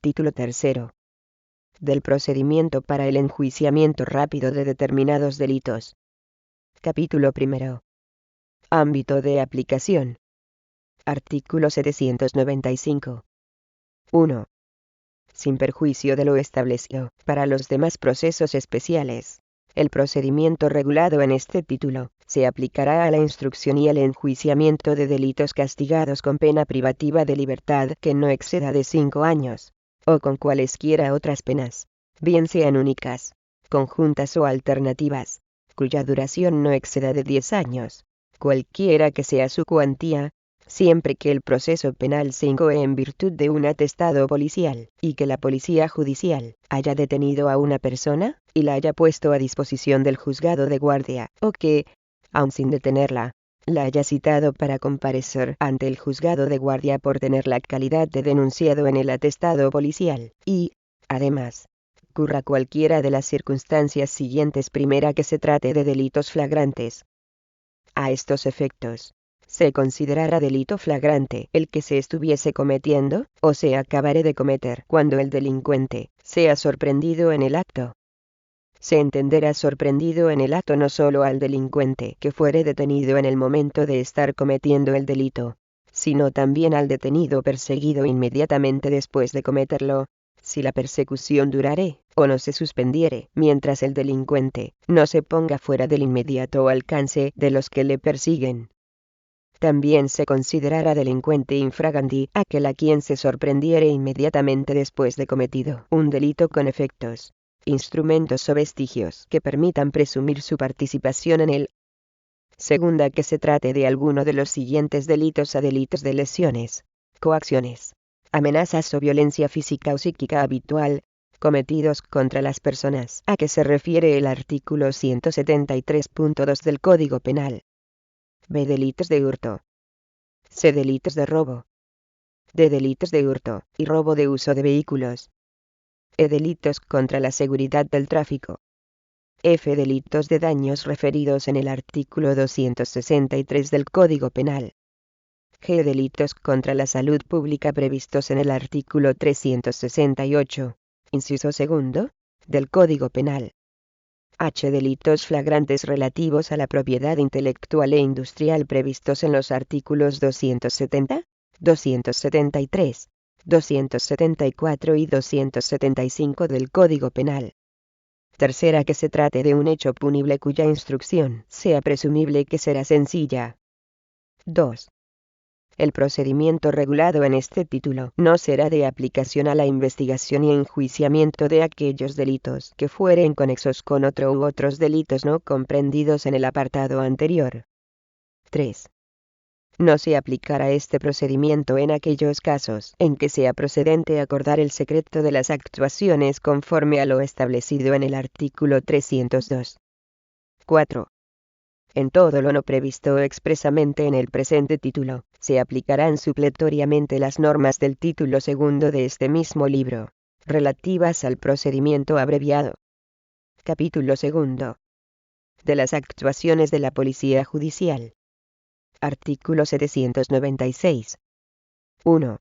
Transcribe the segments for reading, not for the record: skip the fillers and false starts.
Título tercero. Del procedimiento para el enjuiciamiento rápido de determinados delitos. Capítulo primero. Ámbito de aplicación. Artículo 795. 1. Sin perjuicio de lo establecido para los demás procesos especiales, el procedimiento regulado en este título se aplicará a la instrucción y al enjuiciamiento de delitos castigados con pena privativa de libertad que no exceda de 5 años, o con cualesquiera otras penas, bien sean únicas, conjuntas o alternativas, cuya duración no exceda de 10 años, cualquiera que sea su cuantía, siempre que el proceso penal se incoe en virtud de un atestado policial, y que la policía judicial haya detenido a una persona, y la haya puesto a disposición del juzgado de guardia, o que, aun sin detenerla, la haya citado para comparecer ante el juzgado de guardia por tener la calidad de denunciado en el atestado policial, y, además, ocurra cualquiera de las circunstancias siguientes: primera, que se trate de delitos flagrantes. A estos efectos, se considerará delito flagrante el que se estuviese cometiendo, o se acabare de cometer, cuando el delincuente sea sorprendido en el acto. Se entenderá sorprendido en el acto no solo al delincuente que fuere detenido en el momento de estar cometiendo el delito, sino también al detenido perseguido inmediatamente después de cometerlo, si la persecución durare, o no se suspendiere, mientras el delincuente no se ponga fuera del inmediato alcance de los que le persiguen. También se considerará delincuente infraganti aquel a quien se sorprendiere inmediatamente después de cometido un delito con efectos, instrumentos o vestigios que permitan presumir su participación en él. Segunda, que se trate de alguno de los siguientes delitos: a delitos de lesiones, coacciones, amenazas o violencia física o psíquica habitual, cometidos contra las personas a que se refiere el artículo 173.2 del Código Penal. B. Delitos de hurto. C. Delitos de robo. D. Delitos de hurto y robo de uso de vehículos. E. Delitos contra la seguridad del tráfico. F. Delitos de daños referidos en el artículo 263 del Código Penal. G. Delitos contra la salud pública previstos en el artículo 368, inciso segundo, del Código Penal. H. Delitos flagrantes relativos a la propiedad intelectual e industrial previstos en los artículos 270, 273, 274 y 275 del Código Penal. Tercera, que se trate de un hecho punible cuya instrucción sea presumible que será sencilla. 2. El procedimiento regulado en este título no será de aplicación a la investigación y enjuiciamiento de aquellos delitos que fueren conexos con otro u otros delitos no comprendidos en el apartado anterior. 3. No se aplicará este procedimiento en aquellos casos en que sea procedente acordar el secreto de las actuaciones conforme a lo establecido en el artículo 302. 4. En todo lo no previsto expresamente en el presente título, se aplicarán supletoriamente las normas del título segundo de este mismo libro, relativas al procedimiento abreviado. Capítulo segundo. De las actuaciones de la Policía Judicial. Artículo 796. 1.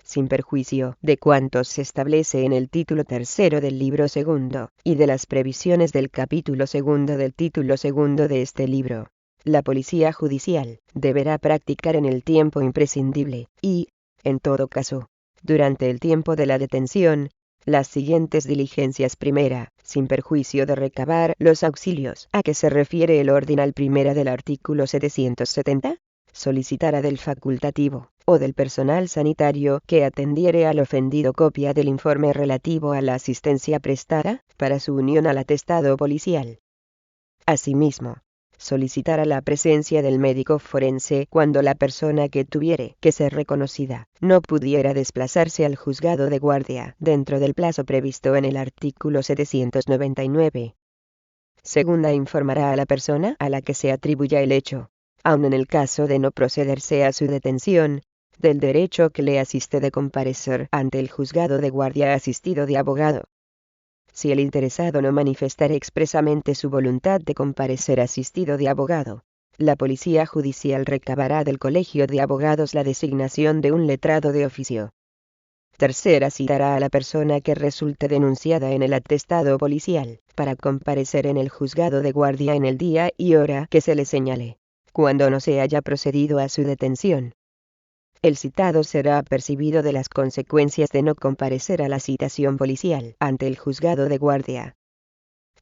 Sin perjuicio de cuanto se establece en el título tercero del libro segundo, y de las previsiones del capítulo segundo del título segundo de este libro, la Policía Judicial deberá practicar en el tiempo imprescindible, y, en todo caso, durante el tiempo de la detención, las siguientes diligencias: primera, sin perjuicio de recabar los auxilios a que se refiere el ordinal primera del artículo 770, solicitará del facultativo o del personal sanitario que atendiere al ofendido copia del informe relativo a la asistencia prestada para su unión al atestado policial. Asimismo, solicitará la presencia del médico forense cuando la persona que tuviere que ser reconocida no pudiera desplazarse al juzgado de guardia dentro del plazo previsto en el artículo 799. Segunda, informará a la persona a la que se atribuya el hecho, aun en el caso de no procederse a su detención, del derecho que le asiste de comparecer ante el juzgado de guardia asistido de abogado. Si el interesado no manifestare expresamente su voluntad de comparecer asistido de abogado, la Policía Judicial recabará del Colegio de Abogados la designación de un letrado de oficio. Tercera, citará a la persona que resulte denunciada en el atestado policial, para comparecer en el juzgado de guardia en el día y hora que se le señale, cuando no se haya procedido a su detención. El citado será apercibido de las consecuencias de no comparecer a la citación policial ante el juzgado de guardia.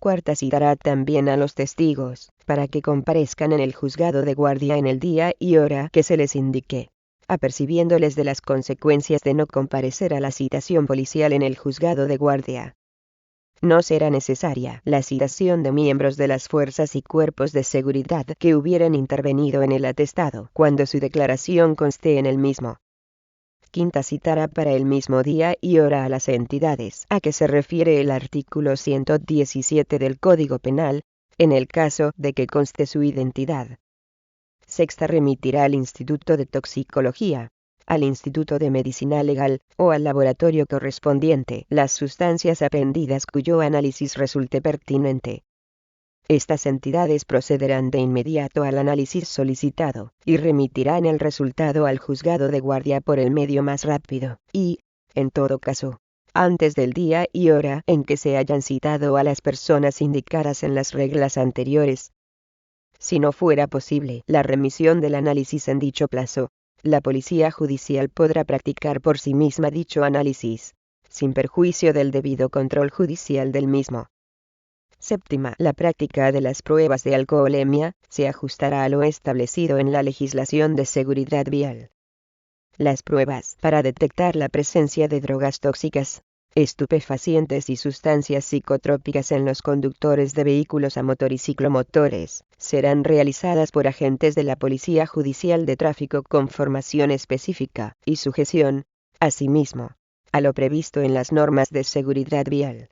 Cuarta, citará también a los testigos, para que comparezcan en el juzgado de guardia en el día y hora que se les indique, apercibiéndoles de las consecuencias de no comparecer a la citación policial en el juzgado de guardia. No será necesaria la citación de miembros de las fuerzas y cuerpos de seguridad que hubieran intervenido en el atestado, cuando su declaración conste en el mismo. Quinta, citará para el mismo día y hora a las entidades a que se refiere el artículo 117 del Código Penal, en el caso de que conste su identidad. Sexta, remitirá al Instituto de Toxicología, al Instituto de Medicina Legal, o al laboratorio correspondiente, las sustancias aprehendidas cuyo análisis resulte pertinente. Estas entidades procederán de inmediato al análisis solicitado, y remitirán el resultado al juzgado de guardia por el medio más rápido, y, en todo caso, antes del día y hora en que se hayan citado a las personas indicadas en las reglas anteriores. Si no fuera posible la remisión del análisis en dicho plazo, la Policía Judicial podrá practicar por sí misma dicho análisis, sin perjuicio del debido control judicial del mismo. Séptima, la práctica de las pruebas de alcoholemia se ajustará a lo establecido en la legislación de seguridad vial. Las pruebas para detectar la presencia de drogas tóxicas, estupefacientes y sustancias psicotrópicas en los conductores de vehículos a motor y ciclomotores serán realizadas por agentes de la Policía Judicial de Tráfico con formación específica y sujeción, asimismo, a lo previsto en las normas de seguridad vial.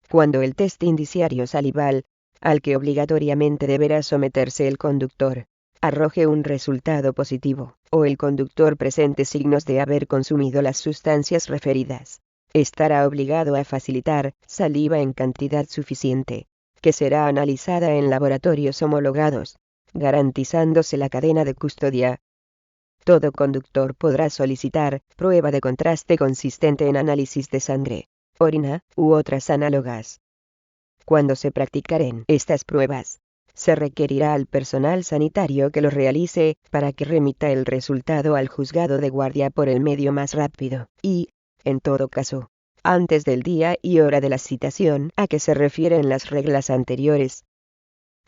Cuando el test indiciario salival, al que obligatoriamente deberá someterse el conductor, arroje un resultado positivo, o el conductor presente signos de haber consumido las sustancias referidas, estará obligado a facilitar saliva en cantidad suficiente, que será analizada en laboratorios homologados, garantizándose la cadena de custodia. Todo conductor podrá solicitar prueba de contraste consistente en análisis de sangre, orina, u otras análogas. Cuando se practicaren estas pruebas, se requerirá al personal sanitario que lo realice, para que remita el resultado al juzgado de guardia por el medio más rápido, y, en todo caso, antes del día y hora de la citación a que se refieren las reglas anteriores.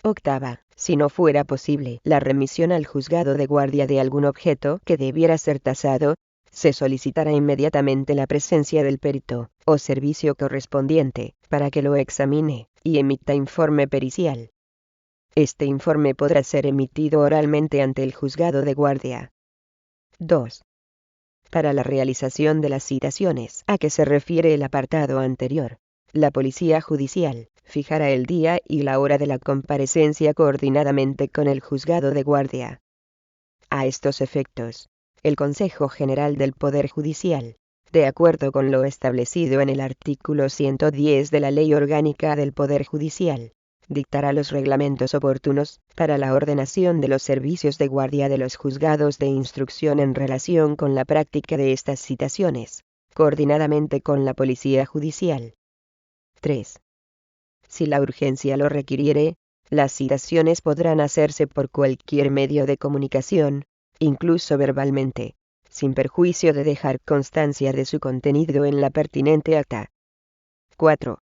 Octava, si no fuera posible la remisión al juzgado de guardia de algún objeto que debiera ser tasado, se solicitará inmediatamente la presencia del perito, o servicio correspondiente, para que lo examine, y emita informe pericial. Este informe podrá ser emitido oralmente ante el juzgado de guardia. 2. Para la realización de las citaciones a que se refiere el apartado anterior, la Policía Judicial fijará el día y la hora de la comparecencia coordinadamente con el juzgado de guardia. A estos efectos, el Consejo General del Poder Judicial, de acuerdo con lo establecido en el artículo 110 de la Ley Orgánica del Poder Judicial, dictará los reglamentos oportunos para la ordenación de los servicios de guardia de los juzgados de instrucción en relación con la práctica de estas citaciones, coordinadamente con la Policía Judicial. 3. Si la urgencia lo requiriere, las citaciones podrán hacerse por cualquier medio de comunicación, incluso verbalmente, sin perjuicio de dejar constancia de su contenido en la pertinente acta. 4.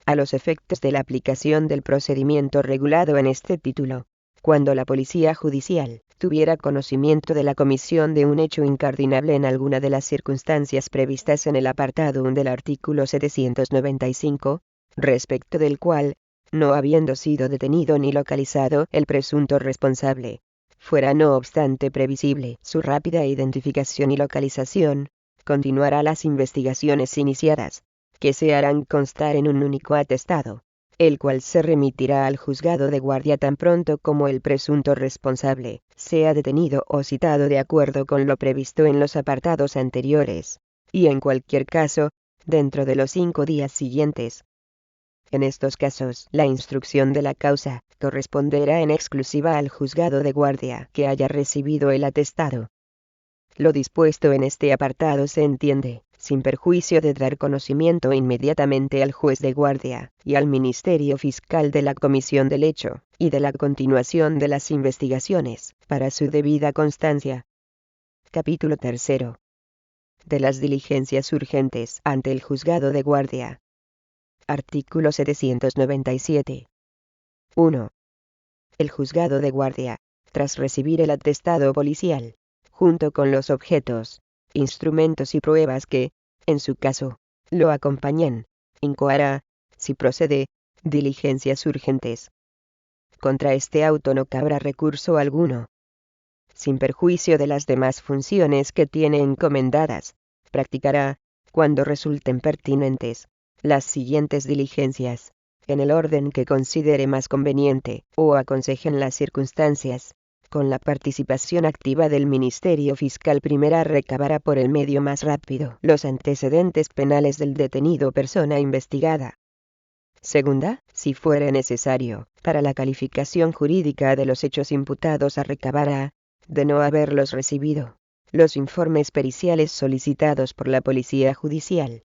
A los efectos de la aplicación del procedimiento regulado en este título, cuando la Policía Judicial tuviera conocimiento de la comisión de un hecho incardinable en alguna de las circunstancias previstas en el apartado 1 del artículo 795, respecto del cual, no habiendo sido detenido ni localizado el presunto responsable, fuera no obstante previsible su rápida identificación y localización, continuará las investigaciones iniciadas, que se harán constar en un único atestado, el cual se remitirá al juzgado de guardia tan pronto como el presunto responsable sea detenido o citado de acuerdo con lo previsto en los apartados anteriores, y en cualquier caso, dentro de los 5 días siguientes. En estos casos, la instrucción de la causa corresponderá en exclusiva al juzgado de guardia que haya recibido el atestado. Lo dispuesto en este apartado se entiende sin perjuicio de dar conocimiento inmediatamente al juez de guardia y al Ministerio Fiscal de la comisión del hecho y de la continuación de las investigaciones, para su debida constancia. Capítulo 3. De las diligencias urgentes ante el juzgado de guardia. Artículo 797. 1. El juzgado de guardia, tras recibir el atestado policial, junto con los objetos, instrumentos y pruebas que, en su caso, lo acompañan, incoará, si procede, diligencias urgentes. Contra este auto no cabrá recurso alguno. Sin perjuicio de las demás funciones que tiene encomendadas, practicará, cuando resulten pertinentes, las siguientes diligencias, en el orden que considere más conveniente o aconsejen las circunstancias. Con la participación activa del Ministerio Fiscal, primera, recabará por el medio más rápido los antecedentes penales del detenido persona investigada. Segunda, si fuere necesario, para la calificación jurídica de los hechos imputados, recabará, de no haberlos recibido, los informes periciales solicitados por la Policía Judicial.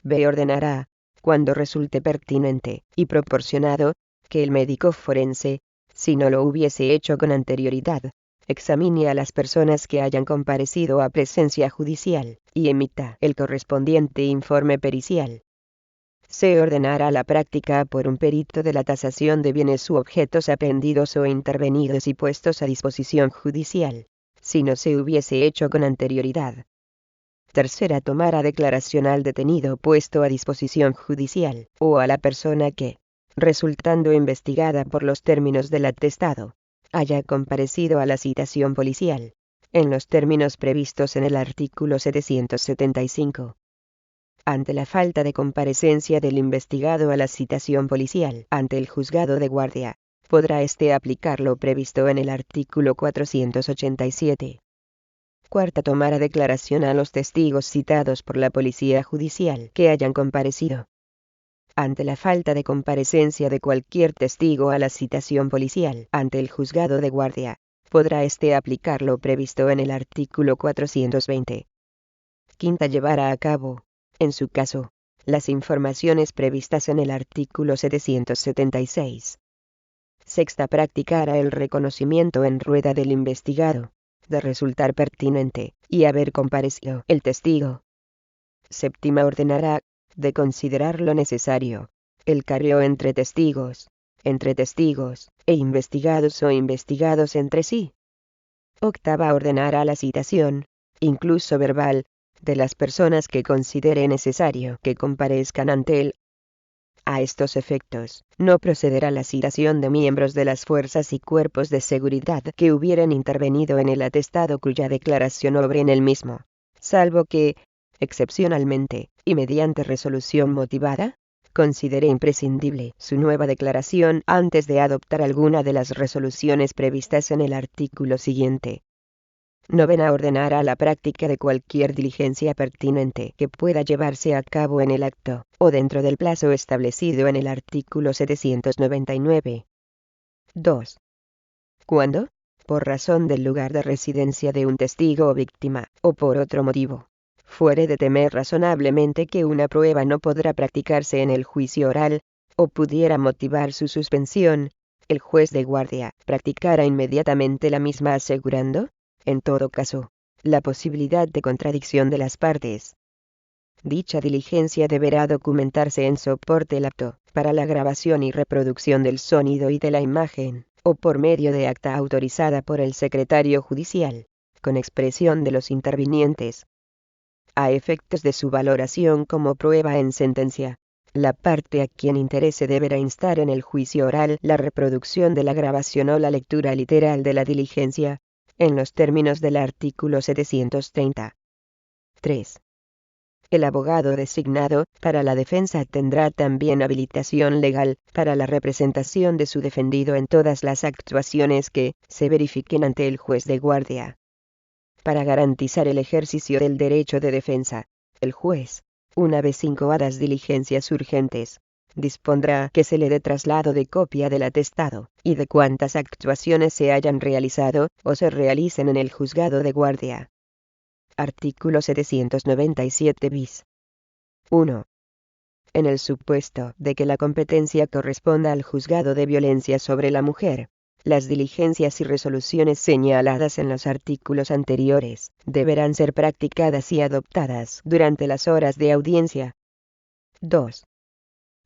B. Ordenará, cuando resulte pertinente y proporcionado, que el médico forense, si no lo hubiese hecho con anterioridad, examine a las personas que hayan comparecido a presencia judicial y emita el correspondiente informe pericial. Se ordenará la práctica por un perito de la tasación de bienes u objetos aprehendidos o intervenidos y puestos a disposición judicial, si no se hubiese hecho con anterioridad. Tercera, tomará declaración al detenido puesto a disposición judicial o a la persona que, resultando investigada por los términos del atestado, haya comparecido a la citación policial, en los términos previstos en el artículo 775. Ante la falta de comparecencia del investigado a la citación policial ante el juzgado de guardia, podrá éste aplicar lo previsto en el artículo 487. Cuarta, tomará declaración a los testigos citados por la Policía Judicial que hayan comparecido. Ante la falta de comparecencia de cualquier testigo a la citación policial ante el juzgado de guardia, podrá éste aplicar lo previsto en el artículo 420. Quinta, llevará a cabo, en su caso, las informaciones previstas en el artículo 776. Sexta, practicará el reconocimiento en rueda del investigado, de resultar pertinente y haber comparecido el testigo. Séptima, ordenará, de considerar lo necesario, el careo entre testigos e investigados o investigados entre sí. Octava, ordenará la citación, incluso verbal, de las personas que considere necesario que comparezcan ante él. A estos efectos, no procederá la citación de miembros de las fuerzas y cuerpos de seguridad que hubieran intervenido en el atestado cuya declaración obre en el mismo, salvo que, excepcionalmente, y mediante resolución motivada, considere imprescindible su nueva declaración antes de adoptar alguna de las resoluciones previstas en el artículo siguiente. Novena, ordenará la práctica de cualquier diligencia pertinente que pueda llevarse a cabo en el acto, o dentro del plazo establecido en el artículo 799. 2. Cuando, por razón del lugar de residencia de un testigo o víctima, o por otro motivo, fuere de temer razonablemente que una prueba no podrá practicarse en el juicio oral, o pudiera motivar su suspensión, el juez de guardia practicará inmediatamente la misma, asegurando, en todo caso, la posibilidad de contradicción de las partes. Dicha diligencia deberá documentarse en soporte el acto, para la grabación y reproducción del sonido y de la imagen, o por medio de acta autorizada por el secretario judicial, con expresión de los intervinientes. A efectos de su valoración como prueba en sentencia, la parte a quien interese deberá instar en el juicio oral la reproducción de la grabación o la lectura literal de la diligencia, en los términos del artículo 730. 3. El abogado designado para la defensa tendrá también habilitación legal para la representación de su defendido en todas las actuaciones que se verifiquen ante el juez de guardia. Para garantizar el ejercicio del derecho de defensa, el juez, una vez incoadas diligencias urgentes, dispondrá que se le dé traslado de copia del atestado, y de cuantas actuaciones se hayan realizado o se realicen en el juzgado de guardia. Artículo 797 bis. 1. En el supuesto de que la competencia corresponda al juzgado de violencia sobre la mujer, las diligencias y resoluciones señaladas en los artículos anteriores deberán ser practicadas y adoptadas durante las horas de audiencia. 2.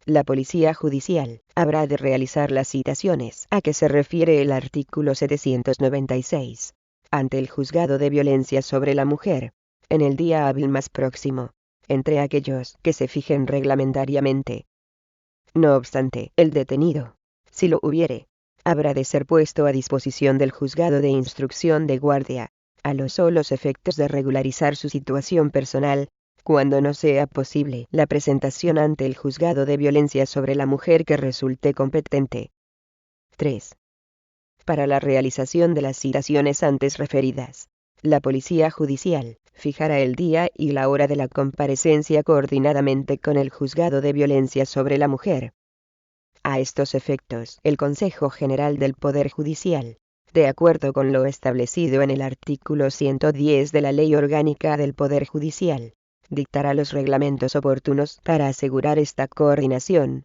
La Policía Judicial habrá de realizar las citaciones a que se refiere el artículo 796 ante el juzgado de violencia sobre la mujer, en el día hábil más próximo, entre aquellos que se fijen reglamentariamente. No obstante, el detenido, si lo hubiere, habrá de ser puesto a disposición del juzgado de instrucción de guardia, a los solos efectos de regularizar su situación personal, cuando no sea posible la presentación ante el juzgado de violencia sobre la mujer que resulte competente. 3. Para la realización de las citaciones antes referidas, la Policía Judicial fijará el día y la hora de la comparecencia coordinadamente con el juzgado de violencia sobre la mujer. A estos efectos, el Consejo General del Poder Judicial, de acuerdo con lo establecido en el artículo 110 de la Ley Orgánica del Poder Judicial, dictará los reglamentos oportunos para asegurar esta coordinación.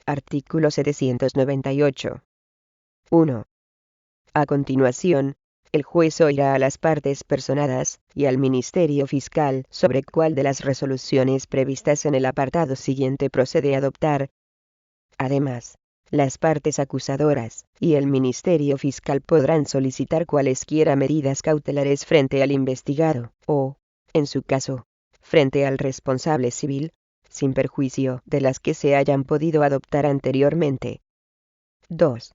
Artículo 798. 1. A continuación, el juez oirá a las partes personadas y al Ministerio Fiscal sobre cuál de las resoluciones previstas en el apartado siguiente procede a adoptar. Además, las partes acusadoras y el Ministerio Fiscal podrán solicitar cualesquiera medidas cautelares frente al investigado, o, en su caso, frente al responsable civil, sin perjuicio de las que se hayan podido adoptar anteriormente. 2.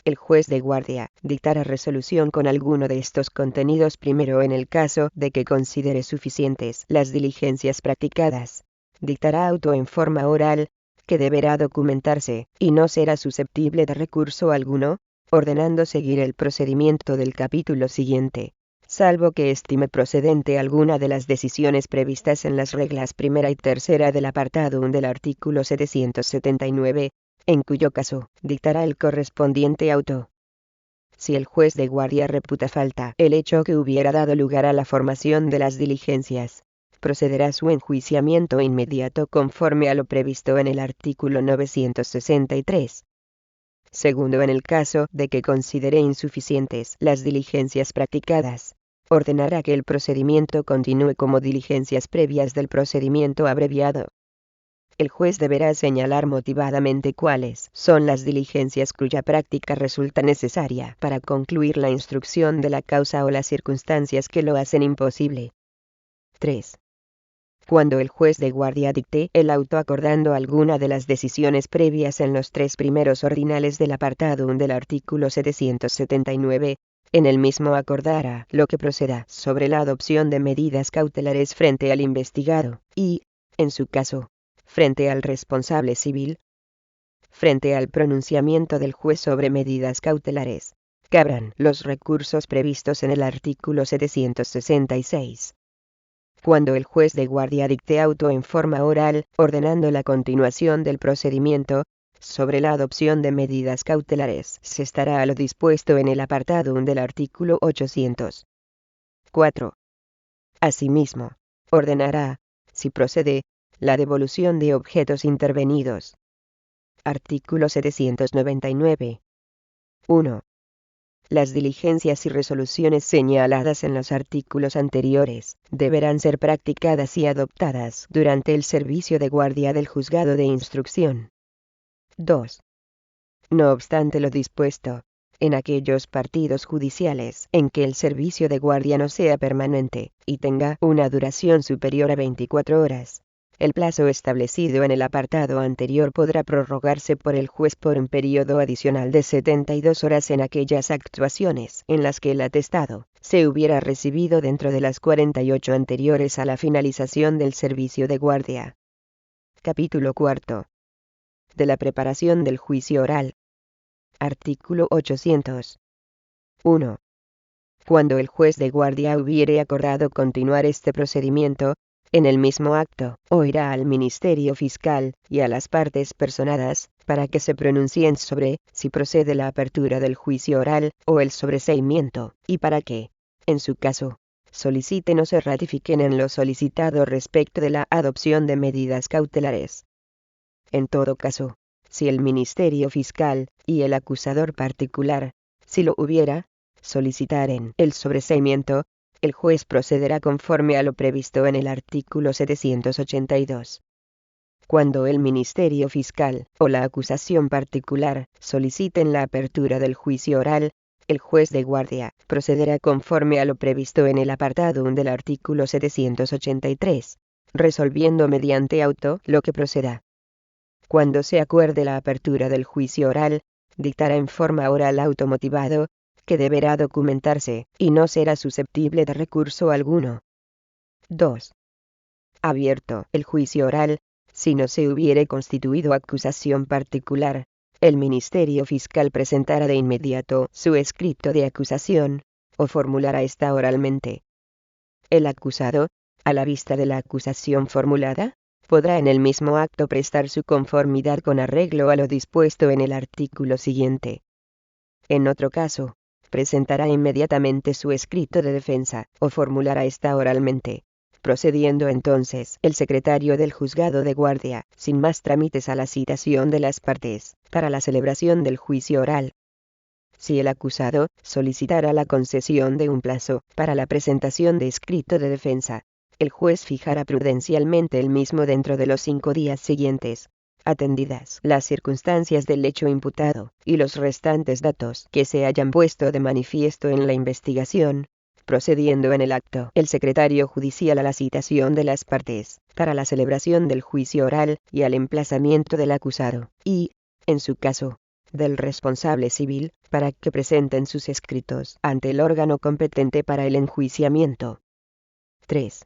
El juez de guardia dictará resolución con alguno de estos contenidos primero en el caso de que considere suficientes las diligencias practicadas. Dictará auto en forma oral, que deberá documentarse, y no será susceptible de recurso alguno, ordenando seguir el procedimiento del capítulo siguiente, salvo que estime procedente alguna de las decisiones previstas en las reglas primera y tercera del apartado 1 del artículo 779, en cuyo caso, dictará el correspondiente auto. Si el juez de guardia reputa falta el hecho que hubiera dado lugar a la formación de las diligencias, procederá su enjuiciamiento inmediato conforme a lo previsto en el artículo 963. Segundo, en el caso de que considere insuficientes las diligencias practicadas, ordenará que el procedimiento continúe como diligencias previas del procedimiento abreviado. El juez deberá señalar motivadamente cuáles son las diligencias cuya práctica resulta necesaria para concluir la instrucción de la causa o las circunstancias que lo hacen imposible. 3. Cuando el juez de guardia dicte el auto acordando alguna de las decisiones previas en los 3 primeros ordinales del apartado 1 del artículo 779, en el mismo acordará lo que proceda sobre la adopción de medidas cautelares frente al investigado, y, en su caso, frente al responsable civil. Frente al pronunciamiento del juez sobre medidas cautelares, cabrán los recursos previstos en el artículo 766. Cuando el juez de guardia dicte auto en forma oral, ordenando la continuación del procedimiento, sobre la adopción de medidas cautelares, se estará a lo dispuesto en el apartado 1 del artículo 800. 4. Asimismo, ordenará, si procede, la devolución de objetos intervenidos. Artículo 799. 1. Las diligencias y resoluciones señaladas en los artículos anteriores deberán ser practicadas y adoptadas durante el servicio de guardia del juzgado de instrucción. 2. No obstante lo dispuesto, en aquellos partidos judiciales en que el servicio de guardia no sea permanente y tenga una duración superior a 24 horas, el plazo establecido en el apartado anterior podrá prorrogarse por el juez por un periodo adicional de 72 horas en aquellas actuaciones en las que el atestado se hubiera recibido dentro de las 48 anteriores a la finalización del servicio de guardia. Capítulo 4. De la preparación del juicio oral. Artículo 800. 1. Cuando el juez de guardia hubiere acordado continuar este procedimiento, en el mismo acto, oirá al Ministerio Fiscal y a las partes personadas, para que se pronuncien sobre si procede la apertura del juicio oral o el sobreseimiento, y para que, en su caso, soliciten o se ratifiquen en lo solicitado respecto de la adopción de medidas cautelares. En todo caso, si el Ministerio Fiscal y el acusador particular, si lo hubiera, solicitaren el sobreseimiento, el juez procederá conforme a lo previsto en el artículo 782. Cuando el Ministerio Fiscal o la acusación particular soliciten la apertura del juicio oral, el juez de guardia procederá conforme a lo previsto en el apartado 1 del artículo 783, resolviendo mediante auto lo que proceda. Cuando se acuerde la apertura del juicio oral, dictará en forma oral automotivado, que deberá documentarse, y no será susceptible de recurso alguno. 2. Abierto el juicio oral, si no se hubiere constituido acusación particular, el Ministerio Fiscal presentará de inmediato su escrito de acusación, o formulará esta oralmente. El acusado, a la vista de la acusación formulada, podrá en el mismo acto prestar su conformidad con arreglo a lo dispuesto en el artículo siguiente. En otro caso, presentará inmediatamente su escrito de defensa, o formulará esta oralmente, procediendo entonces el secretario del juzgado de guardia, sin más trámites, a la citación de las partes, para la celebración del juicio oral. Si el acusado solicitara la concesión de un plazo para la presentación de escrito de defensa, el juez fijará prudencialmente el mismo dentro de los 5 días siguientes, atendidas las circunstancias del hecho imputado, y los restantes datos que se hayan puesto de manifiesto en la investigación, procediendo en el acto el secretario judicial a la citación de las partes, para la celebración del juicio oral y al emplazamiento del acusado, y, en su caso, del responsable civil, para que presenten sus escritos ante el órgano competente para el enjuiciamiento. 3.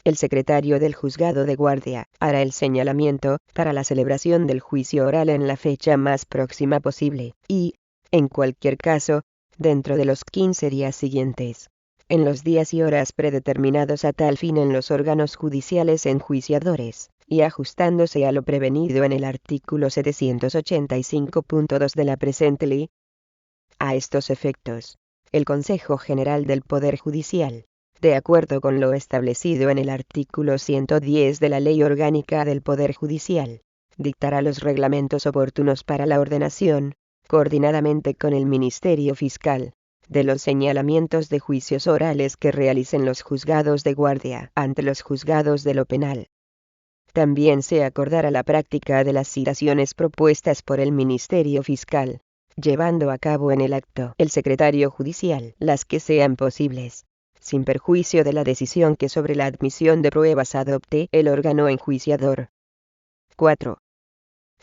El secretario del juzgado de guardia hará el señalamiento para la celebración del juicio oral en la fecha más próxima posible, y, en cualquier caso, dentro de los 15 días siguientes, en los días y horas predeterminados a tal fin en los órganos judiciales enjuiciadores, y ajustándose a lo prevenido en el artículo 785.2 de la presente ley. A estos efectos, el Consejo General del Poder Judicial, de acuerdo con lo establecido en el artículo 110 de la Ley Orgánica del Poder Judicial, dictará los reglamentos oportunos para la ordenación, coordinadamente con el Ministerio Fiscal, de los señalamientos de juicios orales que realicen los juzgados de guardia ante los juzgados de lo penal. También se acordará la práctica de las citaciones propuestas por el Ministerio Fiscal, llevando a cabo en el acto el secretario judicial las que sean posibles, sin perjuicio de la decisión que sobre la admisión de pruebas adopte el órgano enjuiciador. 4.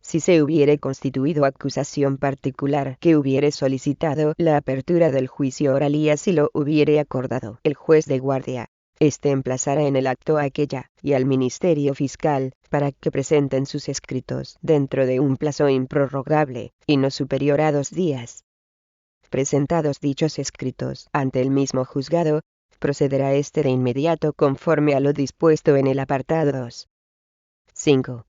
Si se hubiere constituido acusación particular que hubiere solicitado la apertura del juicio oral y así lo hubiere acordado el juez de guardia, este emplazará en el acto a aquella y al Ministerio Fiscal, para que presenten sus escritos dentro de un plazo improrrogable, y no superior a 2 días. Presentados dichos escritos ante el mismo juzgado, procederá este de inmediato conforme a lo dispuesto en el apartado 2. 5.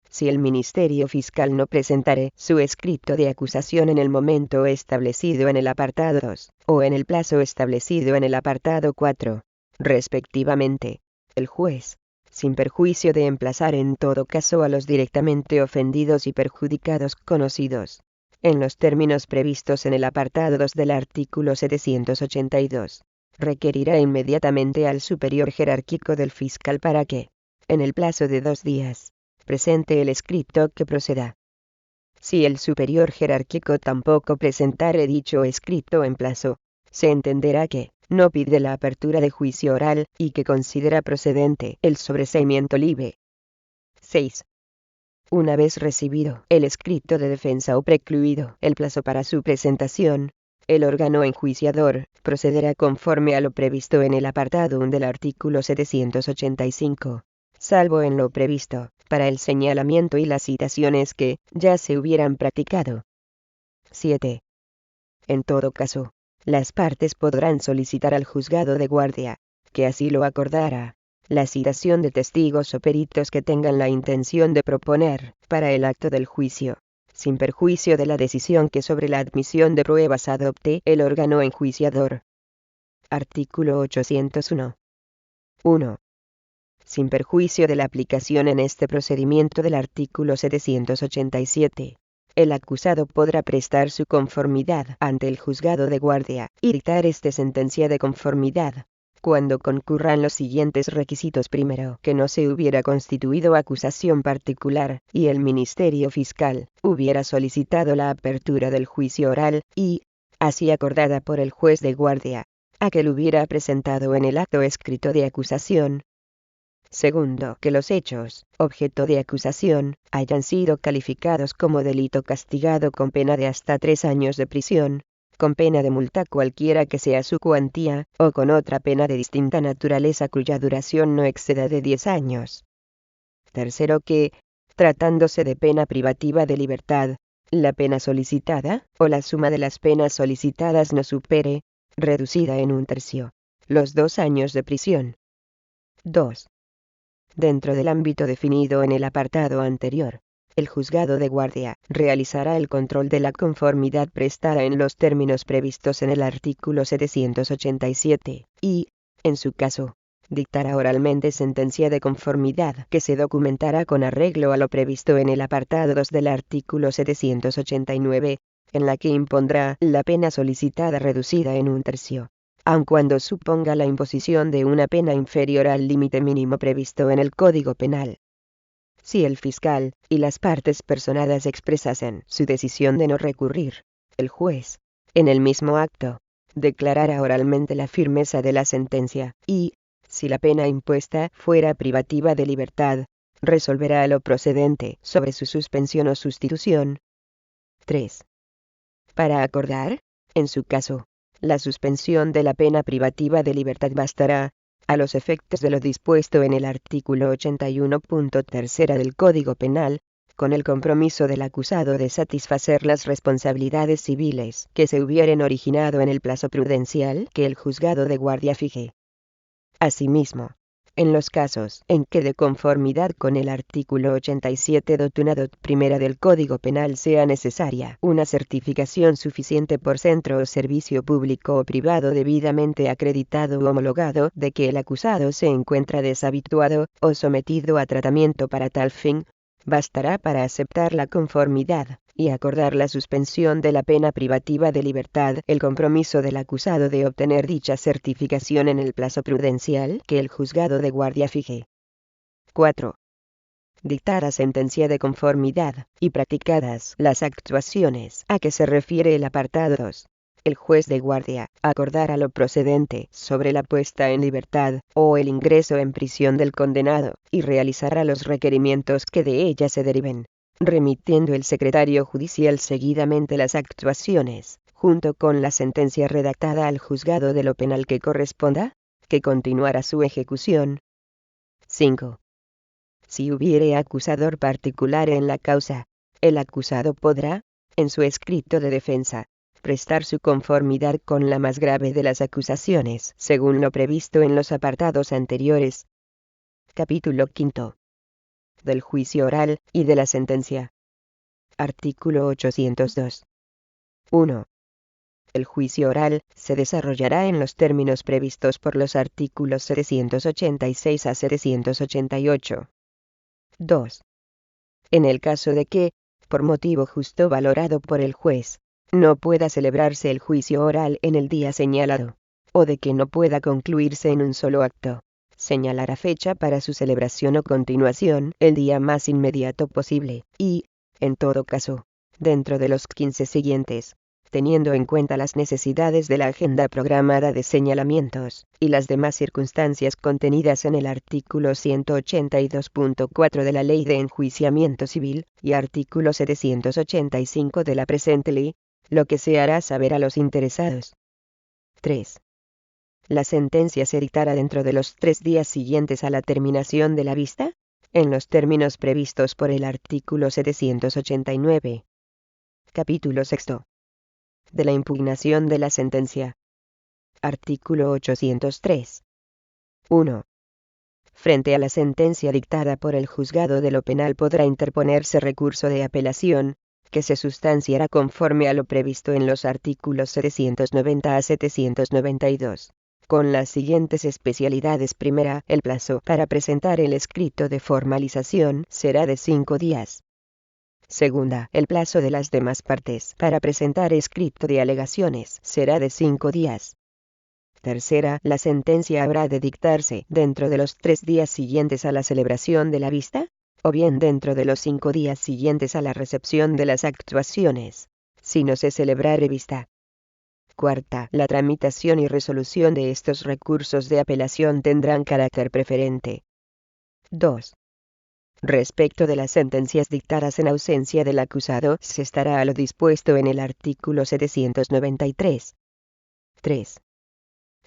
Si el Ministerio Fiscal no presentare su escrito de acusación en el momento establecido en el apartado 2, o en el plazo establecido en el apartado 4, respectivamente, el juez, sin perjuicio de emplazar en todo caso a los directamente ofendidos y perjudicados conocidos, en los términos previstos en el apartado 2 del artículo 782, requerirá inmediatamente al superior jerárquico del fiscal para que, en el plazo de 2 días, presente el escrito que proceda. Si el superior jerárquico tampoco presentare dicho escrito en plazo, se entenderá que no pide la apertura de juicio oral y que considera procedente el sobreseimiento libre. 6. Una vez recibido el escrito de defensa o precluido el plazo para su presentación, el órgano enjuiciador procederá conforme a lo previsto en el apartado 1 del artículo 785, salvo en lo previsto para el señalamiento y las citaciones que ya se hubieran practicado. 7. En todo caso, las partes podrán solicitar al juzgado de guardia, que así lo acordara, la citación de testigos o peritos que tengan la intención de proponer para el acto del juicio, sin perjuicio de la decisión que sobre la admisión de pruebas adopte el órgano enjuiciador. Artículo 801. 1. Sin perjuicio de la aplicación en este procedimiento del artículo 787, el acusado podrá prestar su conformidad ante el juzgado de guardia y dictar sentencia de conformidad, cuando concurran los siguientes requisitos. Primero, que no se hubiera constituido acusación particular, y el Ministerio Fiscal hubiera solicitado la apertura del juicio oral, y, así acordada por el juez de guardia, aquel hubiera presentado en el acto escrito de acusación. Segundo, que los hechos, objeto de acusación, hayan sido calificados como delito castigado con pena de hasta 3 años de prisión, con pena de multa cualquiera que sea su cuantía, o con otra pena de distinta naturaleza cuya duración no exceda de 10 años. Tercero, que, tratándose de pena privativa de libertad, la pena solicitada, o la suma de las penas solicitadas no supere, reducida en 1/3, los 2 años de prisión. 2. Dentro del ámbito definido en el apartado anterior, el juzgado de guardia realizará el control de la conformidad prestada en los términos previstos en el artículo 787, y, en su caso, dictará oralmente sentencia de conformidad que se documentará con arreglo a lo previsto en el apartado 2 del artículo 789, en la que impondrá la pena solicitada reducida en 1/3. Aun cuando suponga la imposición de una pena inferior al límite mínimo previsto en el Código Penal. Si el fiscal y las partes personadas expresasen su decisión de no recurrir, el juez, en el mismo acto, declarará oralmente la firmeza de la sentencia, y, si la pena impuesta fuera privativa de libertad, resolverá lo procedente sobre su suspensión o sustitución. 3. Para acordar, en su caso, la suspensión de la pena privativa de libertad bastará, a los efectos de lo dispuesto en el artículo 81.3 del Código Penal, con el compromiso del acusado de satisfacer las responsabilidades civiles que se hubieren originado en el plazo prudencial que el juzgado de guardia fije. Asimismo, en los casos en que de conformidad con el artículo 87 dotunado primera del Código Penal sea necesaria una certificación suficiente por centro o servicio público o privado debidamente acreditado u homologado de que el acusado se encuentra deshabituado o sometido a tratamiento para tal fin, bastará para aceptar la conformidad y acordar la suspensión de la pena privativa de libertad el compromiso del acusado de obtener dicha certificación en el plazo prudencial que el juzgado de guardia fije. 4. Dictar sentencia de conformidad, y practicadas las actuaciones a que se refiere el apartado 2. El juez de guardia acordará lo procedente sobre la puesta en libertad o el ingreso en prisión del condenado y realizará los requerimientos que de ella se deriven, remitiendo el secretario judicial seguidamente las actuaciones, junto con la sentencia redactada al juzgado de lo penal que corresponda, que continuará su ejecución. 5. Si hubiere acusador particular en la causa, el acusado podrá, en su escrito de defensa, prestar su conformidad con la más grave de las acusaciones, según lo previsto en los apartados anteriores. Capítulo 5. Del juicio oral y de la sentencia. Artículo 802. 1. El juicio oral se desarrollará en los términos previstos por los artículos 786 a 788. 2. En el caso de que, por motivo justo valorado por el juez, no pueda celebrarse el juicio oral en el día señalado, o de que no pueda concluirse en un solo acto, señalará fecha para su celebración o continuación el día más inmediato posible, y, en todo caso, dentro de los 15 siguientes, teniendo en cuenta las necesidades de la agenda programada de señalamientos, y las demás circunstancias contenidas en el artículo 182.4 de la Ley de Enjuiciamiento Civil, y artículo 785 de la presente ley, lo que se hará saber a los interesados. 3. La sentencia se dictará dentro de los 3 días siguientes a la terminación de la vista, en los términos previstos por el artículo 789. Capítulo 6. De la impugnación de la sentencia. Artículo 803. 1. Frente a la sentencia dictada por el juzgado de lo penal podrá interponerse recurso de apelación, que se sustanciará conforme a lo previsto en los artículos 790 a 792. con las siguientes especialidades. Primera, el plazo para presentar el escrito de formalización será de 5 días. Segunda, el plazo de las demás partes para presentar escrito de alegaciones será de 5 días. Tercera, la sentencia habrá de dictarse dentro de los 3 días siguientes a la celebración de la vista, o bien dentro de los 5 días siguientes a la recepción de las actuaciones, si no se celebrare vista. Cuarta, la tramitación y resolución de estos recursos de apelación tendrán carácter preferente. 2. Respecto de las sentencias dictadas en ausencia del acusado, se estará a lo dispuesto en el artículo 793. 3.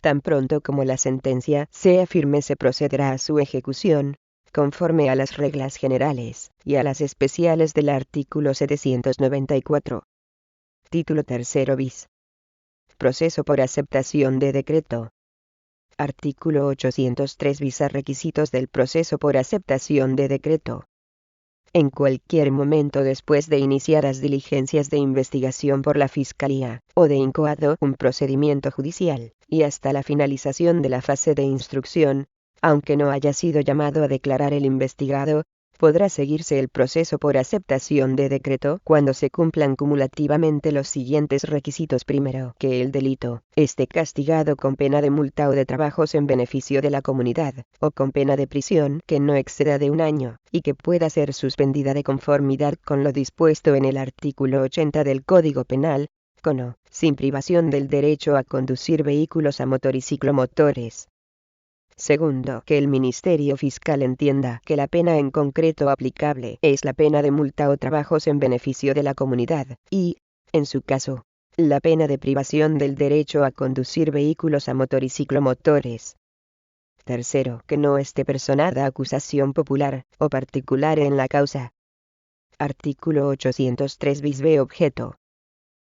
Tan pronto como la sentencia sea firme se procederá a su ejecución, conforme a las reglas generales y a las especiales del artículo 794. Título 3 bis. Proceso por aceptación de decreto. Artículo 803 bis. Requisitos del proceso por aceptación de decreto. En cualquier momento después de iniciadas diligencias de investigación por la Fiscalía, o de incoado un procedimiento judicial, y hasta la finalización de la fase de instrucción, aunque no haya sido llamado a declarar el investigado, podrá seguirse el proceso por aceptación de decreto cuando se cumplan cumulativamente los siguientes requisitos. Primero, que el delito esté castigado con pena de multa o de trabajos en beneficio de la comunidad, o con pena de prisión que no exceda de 1 año, y que pueda ser suspendida de conformidad con lo dispuesto en el artículo 80 del Código Penal, con o sin privación del derecho a conducir vehículos a motor y ciclomotores. Segundo, que el Ministerio Fiscal entienda que la pena en concreto aplicable es la pena de multa o trabajos en beneficio de la comunidad, y, en su caso, la pena de privación del derecho a conducir vehículos a motor y ciclomotores. Tercero, que no esté personada acusación popular o particular en la causa. Artículo 803 bis b. Objeto.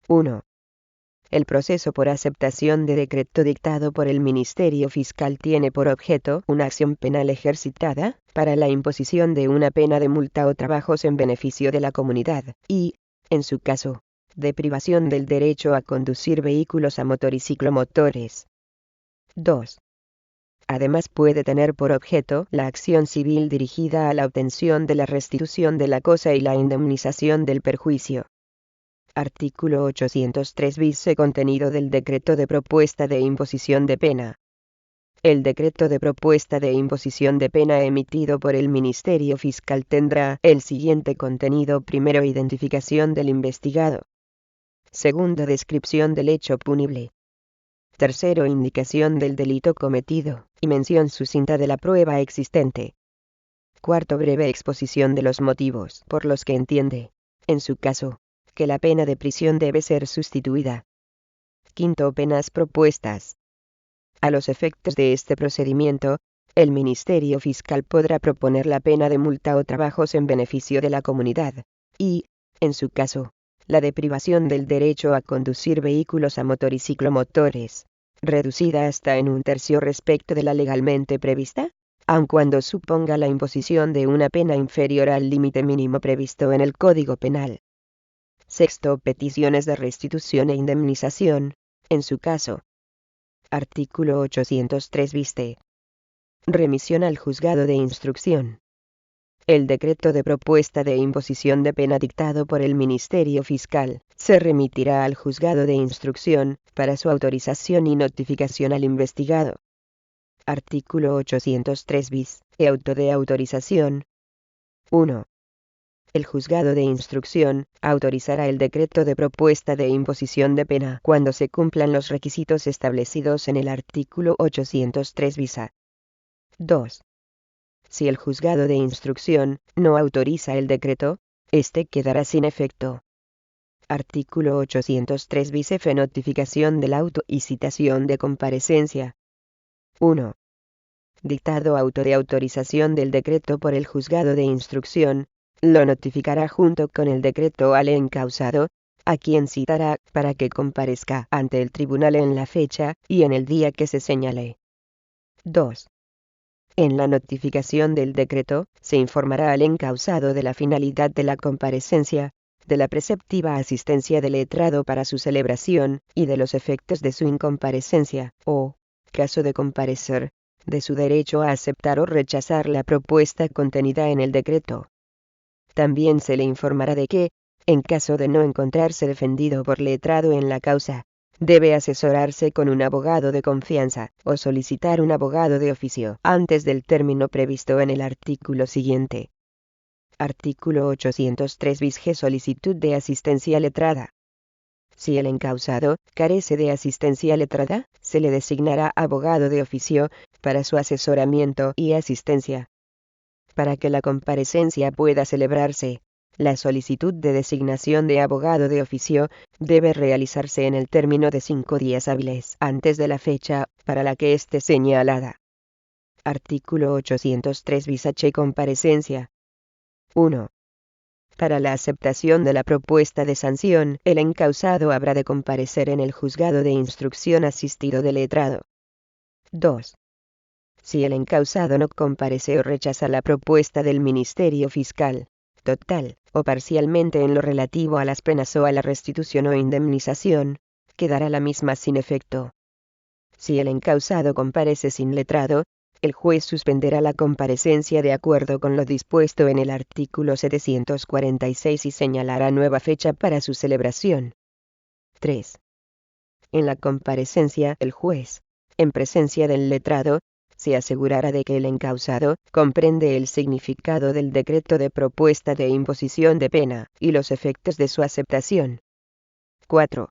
1. El proceso por aceptación de decreto dictado por el Ministerio Fiscal tiene por objeto una acción penal ejercitada para la imposición de una pena de multa o trabajos en beneficio de la comunidad, y, en su caso, de privación del derecho a conducir vehículos a motor y ciclomotores. 2. Además puede tener por objeto la acción civil dirigida a la obtención de la restitución de la cosa y la indemnización del perjuicio. Artículo 803 bis. Contenido del decreto de propuesta de imposición de pena. El decreto de propuesta de imposición de pena emitido por el Ministerio Fiscal tendrá el siguiente contenido. Primero, identificación del investigado. Segundo, descripción del hecho punible. Tercero, indicación del delito cometido y mención sucinta de la prueba existente. Cuarto, breve exposición de los motivos por los que entiende, en su caso, que la pena de prisión debe ser sustituida. Quinto, penas propuestas. A los efectos de este procedimiento, el Ministerio Fiscal podrá proponer la pena de multa o trabajos en beneficio de la comunidad, y, en su caso, la de privación del derecho a conducir vehículos a motor y ciclomotores, reducida hasta en 1/3 respecto de la legalmente prevista, aun cuando suponga la imposición de una pena inferior al límite mínimo previsto en el Código Penal. Sexto, peticiones de restitución e indemnización, en su caso. Artículo 803 bis. Remisión al juzgado de instrucción. El decreto de propuesta de imposición de pena dictado por el Ministerio Fiscal se remitirá al juzgado de instrucción para su autorización y notificación al investigado. Artículo 803 bis. Auto de autorización. 1. El juzgado de instrucción autorizará el decreto de propuesta de imposición de pena cuando se cumplan los requisitos establecidos en el artículo 803 bis. 2. Si el juzgado de instrucción no autoriza el decreto, este quedará sin efecto. Artículo 803 bis. F. Notificación del auto y citación de comparecencia. 1. Dictado auto de autorización del decreto por el juzgado de instrucción, lo notificará junto con el decreto al encausado, a quien citará para que comparezca ante el tribunal en la fecha y en el día que se señale. 2. En la notificación del decreto, se informará al encausado de la finalidad de la comparecencia, de la preceptiva asistencia del letrado para su celebración, y de los efectos de su incomparecencia, o, caso de comparecer, de su derecho a aceptar o rechazar la propuesta contenida en el decreto. También se le informará de que, en caso de no encontrarse defendido por letrado en la causa, debe asesorarse con un abogado de confianza, o solicitar un abogado de oficio antes del término previsto en el artículo siguiente. Artículo 803 bis G. Solicitud de asistencia letrada. Si el encausado carece de asistencia letrada, se le designará abogado de oficio para su asesoramiento y asistencia. Para que la comparecencia pueda celebrarse, la solicitud de designación de abogado de oficio debe realizarse en el término de 5 días hábiles antes de la fecha para la que esté señalada. Artículo 803 bis H. Comparecencia. 1. Para la aceptación de la propuesta de sanción, el encausado habrá de comparecer en el juzgado de instrucción asistido de letrado. 2. Si el encausado no comparece o rechaza la propuesta del Ministerio Fiscal, total o parcialmente en lo relativo a las penas o a la restitución o indemnización, quedará la misma sin efecto. Si el encausado comparece sin letrado, el juez suspenderá la comparecencia de acuerdo con lo dispuesto en el artículo 746 y señalará nueva fecha para su celebración. 3. En la comparecencia, el juez, en presencia del letrado, se asegurará de que el encausado comprende el significado del decreto de propuesta de imposición de pena y los efectos de su aceptación. 4.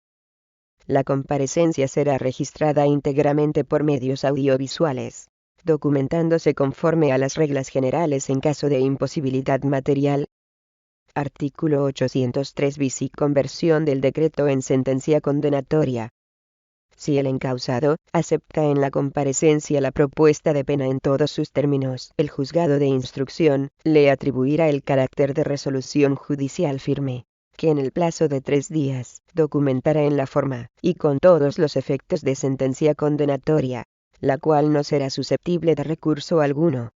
La comparecencia será registrada íntegramente por medios audiovisuales, documentándose conforme a las reglas generales en caso de imposibilidad material. Artículo 803 bis y conversión del decreto en sentencia condenatoria. Si el encausado acepta en la comparecencia la propuesta de pena en todos sus términos, el juzgado de instrucción le atribuirá el carácter de resolución judicial firme, que en el plazo de 3 días documentará en la forma y con todos los efectos de sentencia condenatoria, la cual no será susceptible de recurso alguno.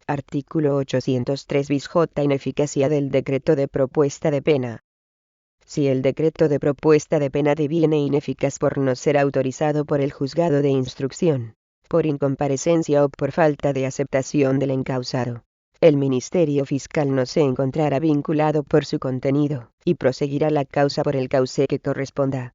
Artículo 803 bis J. Ineficacia del decreto de propuesta de pena. Si el decreto de propuesta de pena deviene ineficaz por no ser autorizado por el juzgado de instrucción, por incomparecencia o por falta de aceptación del encausado, el Ministerio Fiscal no se encontrará vinculado por su contenido, y proseguirá la causa por el cauce que corresponda.